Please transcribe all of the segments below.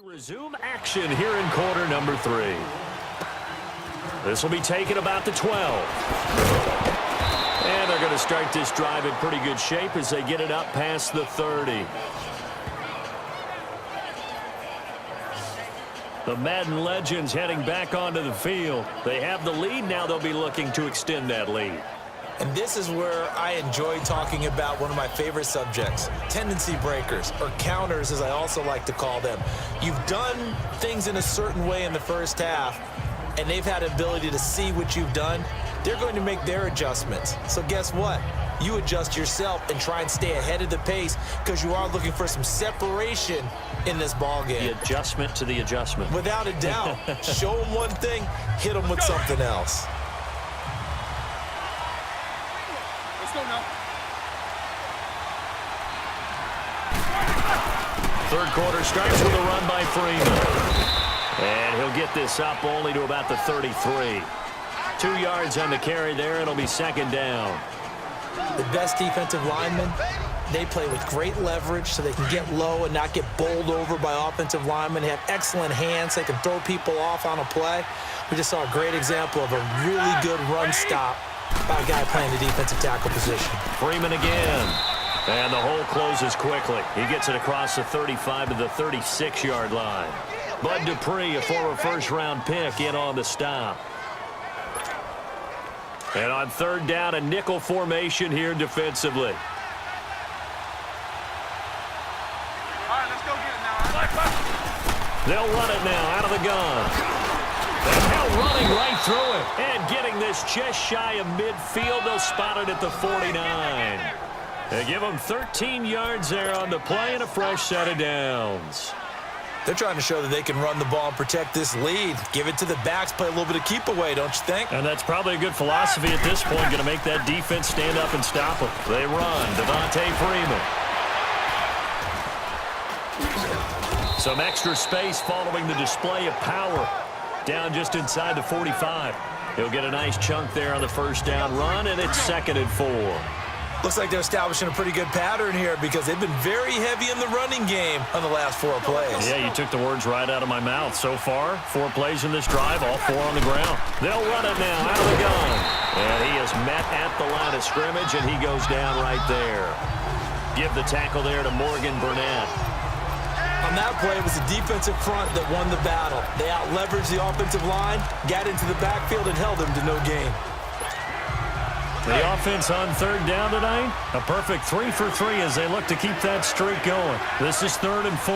Resume action here in quarter number 3. This will be taken about the 12. And they're going to start this drive in pretty good shape as they get it up past the 30. The Madden legends heading back onto the field. They have the lead. Now they'll be looking to extend that lead. And this is where I enjoy talking about one of my favorite subjects, tendency breakers, or counters as I also like to call them. You've done things in a certain way in the first half, and they've had the ability to see what you've done. They're going to make their adjustments. So guess what? You adjust yourself and try and stay ahead of the pace because you are looking for some separation in this ball game. The adjustment to the adjustment. Without a doubt. Show them one thing, hit them with something else. Let's go now. Third quarter starts with a run by Freeman. And he'll get this up only to about the 33. 2 yards on the carry there. It'll be second down. The best defensive linemen, they play with great leverage so they can get low and not get bowled over by offensive linemen. They have excellent hands. They can throw people off on a play. We just saw a great example of a really good run stop by a guy playing the defensive tackle position. Freeman again. And the hole closes quickly. He gets it across the 35 to the 36-yard line. Bud Dupree, a former first-round pick, in on the stop. And on third down, a nickel formation here defensively. All right, let's go get it now. They'll run it now out of the gun. And now running right through it. And getting this just shy of midfield. They'll spot it at the 49. They give them 13 yards there on the play and a fresh set of downs. They're trying to show that they can run the ball and protect this lead. Give it to the backs, play a little bit of keep away, don't you think? And that's probably a good philosophy at this point. Going to make that defense stand up and stop them. They run. Devontae Freeman. Some extra space following the display of power. Down just inside the 45. He'll get a nice chunk there on the first down run, and it's 2nd and 4. Looks like they're establishing a pretty good pattern here because they've been very heavy in the running game on the last 4 plays. Yeah, you took the words right out of my mouth. So far, 4 plays in this drive, all 4 on the ground. They'll run it now out of the gun. And he is met at the line of scrimmage, and he goes down right there. Give the tackle there to Morgan Burnett. On that play, it was the defensive front that won the battle. They out-leveraged the offensive line, got into the backfield, and held them to no gain. The offense on third down tonight, a perfect 3 for 3 as they look to keep that streak going. This is 3rd and 4.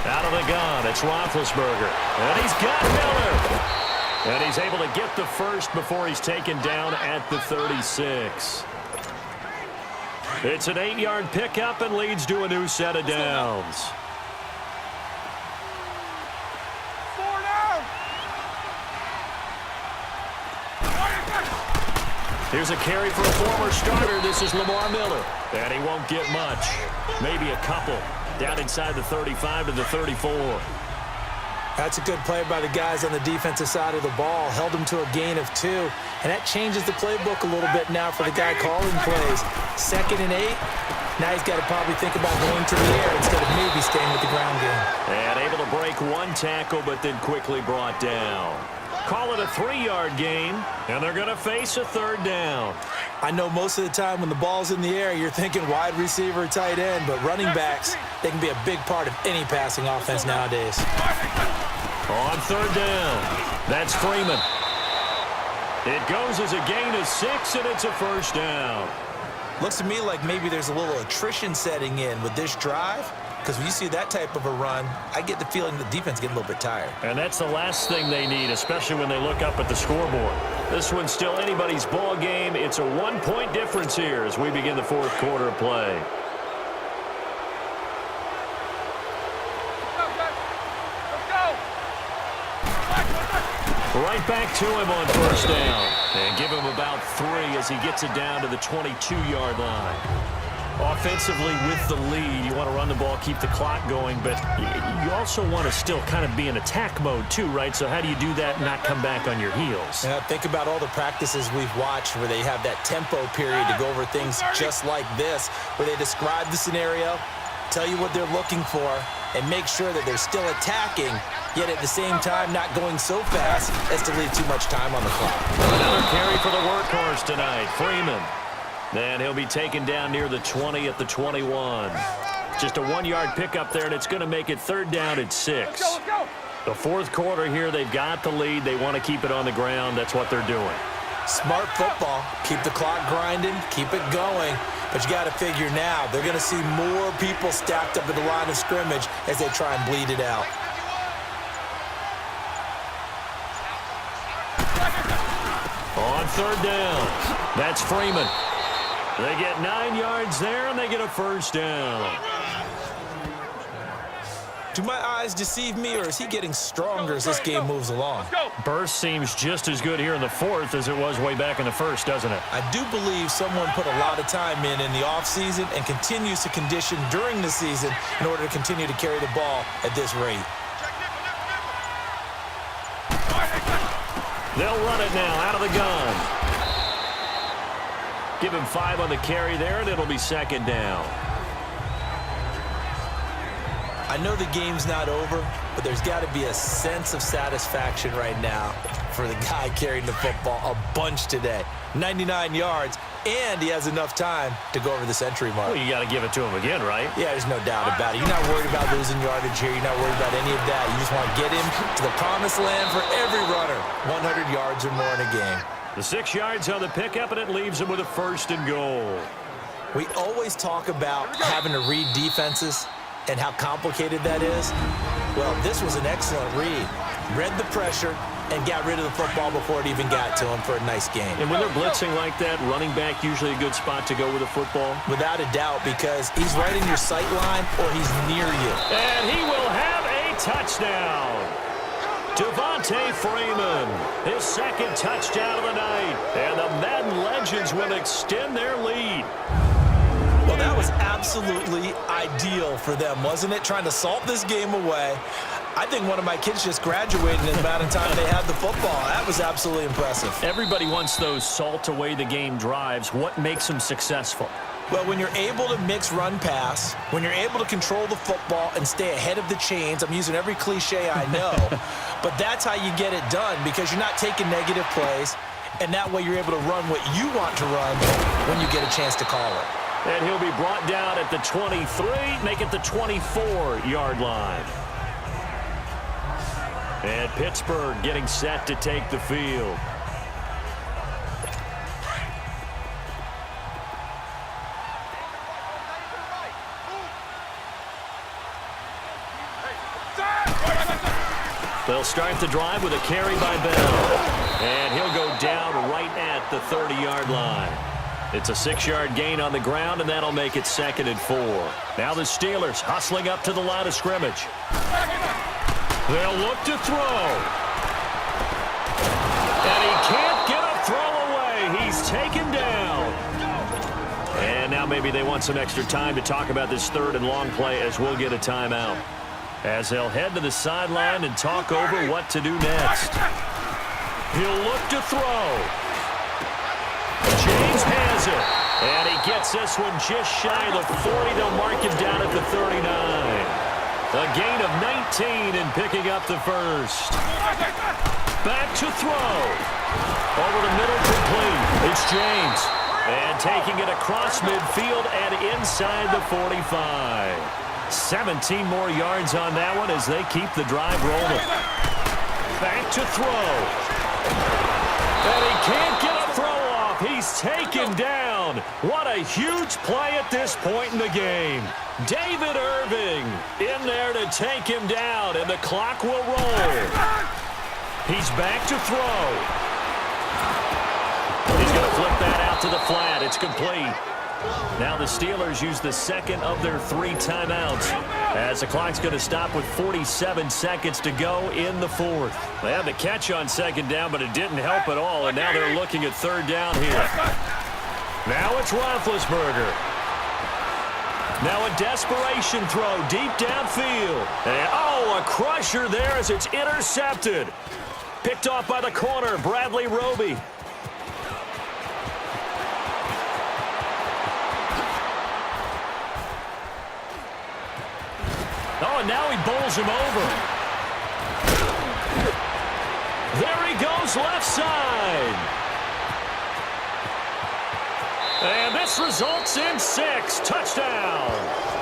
Out of the gun, it's Roethlisberger. And he's got Miller. And he's able to get the first before he's taken down at the 36. It's an 8-yard pickup and leads to a new set of downs. Here's a carry for a former starter. This is Lamar Miller. And he won't get much. Maybe a couple. Down inside the 35 to the 34. That's a good play by the guys on the defensive side of the ball. Held them to a gain of 2. And that changes the playbook a little bit now for the guy calling plays. 2nd and 8. Now he's got to probably think about going to the air instead of maybe staying with the ground game. And able to break 1 tackle, but then quickly brought down. Call it a 3-yard gain, and they're going to face a 3rd down. I know most of the time when the ball's in the air, you're thinking wide receiver, tight end, but running backs, they can be a big part of any passing offense nowadays. On 3rd down, that's Freeman. It goes as a gain of 6, and it's a 1st down. Looks to me like maybe there's a little attrition setting in with this drive, because when you see that type of a run, I get the feeling the defense getting a little bit tired. And that's the last thing they need, especially when they look up at the scoreboard. This one's still anybody's ball game. It's a 1-point difference here as we begin the 4th quarter of play. Right back to him on 1st down. And give him about 3 as he gets it down to the 22-yard line. Offensively with the lead, you want to run the ball, keep the clock going, but you also want to still kind of be in attack mode too, right? So how do you do that and not come back on your heels? Yeah, think about all the practices we've watched where they have that tempo period to go over things just like this, where they describe the scenario, tell you what they're looking for, and make sure that they're still attacking, yet at the same time not going so fast as to leave too much time on the clock. Another carry for the workhorse tonight, Freeman. And he'll be taken down near the 20 at the 21. Just a 1-yard pickup there, and it's going to make it 3rd down at 6. Let's go. The 4th quarter here, they've got the lead. They want to keep it on the ground. That's what they're doing. Smart football. Keep the clock grinding, keep it going. But you got to figure now, they're going to see more people stacked up at the line of scrimmage as they try and bleed it out. On 3rd down, that's Freeman. They get 9 yards there, and they get a 1st down. Do my eyes deceive me, or is he getting stronger as this game moves along? Burst seems just as good here in the 4th as it was way back in the 1st, doesn't it? I do believe someone put a lot of time in the offseason and continues to condition during the season in order to continue to carry the ball at this rate. They'll run it now out of the gun. Give him 5 on the carry there, and it'll be 2nd down. I know the game's not over, but there's got to be a sense of satisfaction right now for the guy carrying the football a bunch today. 99 yards, and he has enough time to go over the century mark. Well, you got to give it to him again, right? Yeah, there's no doubt about it. You're not worried about losing yardage here. You're not worried about any of that. You just want to get him to the promised land for every runner. 100 yards or more in a game. The 6 yards on the pickup, and it leaves him with a 1st and goal. We always talk about having to read defenses and how complicated that is. Well, this was an excellent read. Read the pressure and got rid of the football before it even got to him for a nice game. And when they're blitzing like that, running back usually a good spot to go with the football? Without a doubt, because he's right in your sight line or he's near you. And he will have a touchdown. Devontae Freeman, his 2nd touchdown of the night. And the Madden Legends will extend their lead. Well, that was absolutely ideal for them, wasn't it? Trying to salt this game away. I think one of my kids just graduated in the amount of time they had the football. That was absolutely impressive. Everybody wants those salt away the game drives. What makes them successful? Well, when you're able to mix run-pass, when you're able to control the football and stay ahead of the chains, I'm using every cliche I know, but that's how you get it done because you're not taking negative plays, and that way you're able to run what you want to run when you get a chance to call it. And he'll be brought down at the 23, make it the 24-yard line. And Pittsburgh getting set to take the field. They'll start the drive with a carry by Bell. And he'll go down right at the 30-yard line. It's a 6-yard gain on the ground, and that'll make it 2nd and 4. Now the Steelers hustling up to the line of scrimmage. They'll look to throw. And he can't get a throw away. He's taken down. And now maybe they want some extra time to talk about this 3rd and long play as we'll get a timeout. As they'll head to the sideline and talk over what to do next. He'll look to throw. James has it. And he gets this one just shy of the 40. They'll mark him down at the 39. A gain of 19 and picking up the 1st. Back to throw. Over the middle, complete. It's James. And taking it across midfield and inside the 45. 17 more yards on that one as they keep the drive rolling. Back to throw. And he can't get a throw off. He's taken down. What a huge play at this point in the game. David Irving in there to take him down, and the clock will roll. He's back to throw. He's going to flip that out to the flat. It's complete. Now the Steelers use the 2nd of their 3 timeouts as the clock's going to stop with 47 seconds to go in the 4th. They had the catch on 2nd down, but it didn't help at all, and now they're looking at 3rd down here. Now it's Roethlisberger. Now a desperation throw deep downfield. And, oh, a crusher there as it's intercepted. Picked off by the corner, Bradley Roby. Oh, and now he bowls him over. There he goes left side. And this results in 6. Touchdown.